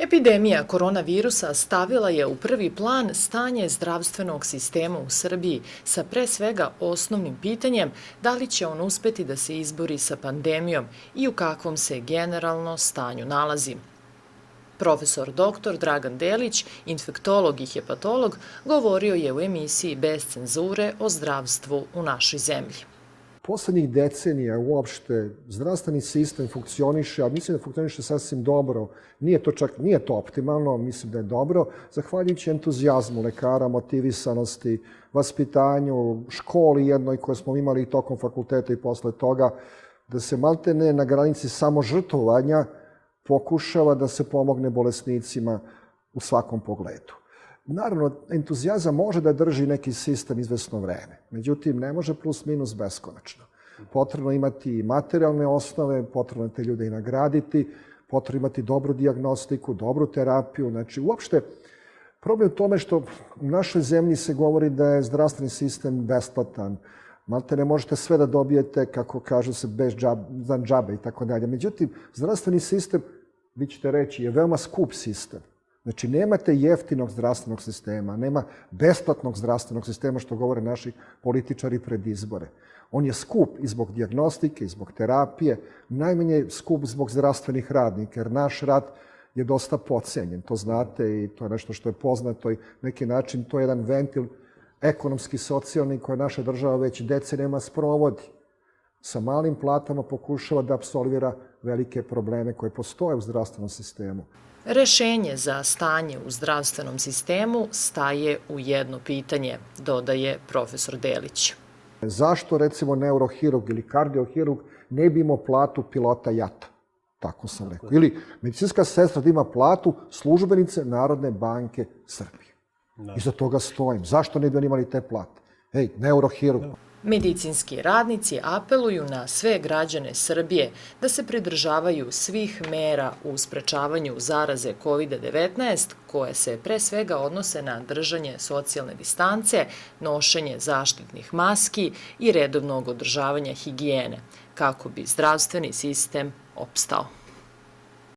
Epidemija koronavirusa stavila je u prvi plan stanje zdravstvenog sistema u Srbiji sa pre svega osnovnim pitanjem da li će on uspeti da se izbori sa pandemijom i u kakvom se generalno stanju nalazi. Profesor dr. Dragan Delić, infektolog i hepatolog, govorio je u emisiji Bez cenzure o zdravstvu u našoj zemlji. Poslednjih decenija uopšte zdravstveni sistem funkcioniše, a mislim da funkcioniše sasvim dobro. Nije to optimalno, mislim da je dobro, zahvaljujući entuzijazmu lekara, motivisanosti, vaspitanju, školi jednoj koje smo imali tokom fakulteta i posle toga, da se maltene na granici samožrtvovanja pokušava da se pomogne bolesnicima u svakom pogledu. Naravno, entuzijazam može da drži neki sistem izvesno vreme, međutim, ne može plus minus beskonačno. Potrebno imati materijalne osnove, potrebno je te ljude i nagraditi, potrebno imati dobru dijagnostiku, dobru terapiju. Znači, uopšte, problem je u tome što u našoj zemlji se govori da je zdravstveni sistem besplatan, malte ne možete sve da dobijete, kako kažu se, bez džabe i tako dalje. Međutim, zdravstveni sistem, vi ćete reći, je veoma skup sistem. Znači, nemate jeftinog zdravstvenog sistema, nema besplatnog zdravstvenog sistema, što govore naši političari pred izbore. On je skup i zbog dijagnostike, i zbog terapije, najmanje skup zbog zdravstvenih radnika, jer naš rad je dosta podcenjen, to znate i to je nešto što je poznato i na neki način to je jedan ventil ekonomski, socijalni koji naša država već decenijama sprovodi. Sa malim platama pokušava da apsolvira velike probleme koje postoje u zdravstvenom sistemu. Rešenje za stanje u zdravstvenom sistemu staje u jedno pitanje, dodaje profesor Delić. Zašto, recimo, neurohirurg ili kardiohirurg ne bi imao platu pilota jata? Tako sam rekao. Ili medicinska sestra da ima platu službenice Narodne banke Srbije. Iza toga stojim. Zašto ne bi oni imali te plate? Ej, neurohirurg. Medicinski radnici apeluju na sve građane Srbije da se pridržavaju svih mera u sprečavanju zaraze COVID-19, koje se pre svega odnose na držanje socijalne distance, nošenje zaštitnih maski i redovnog održavanja higijene, kako bi zdravstveni sistem opstao.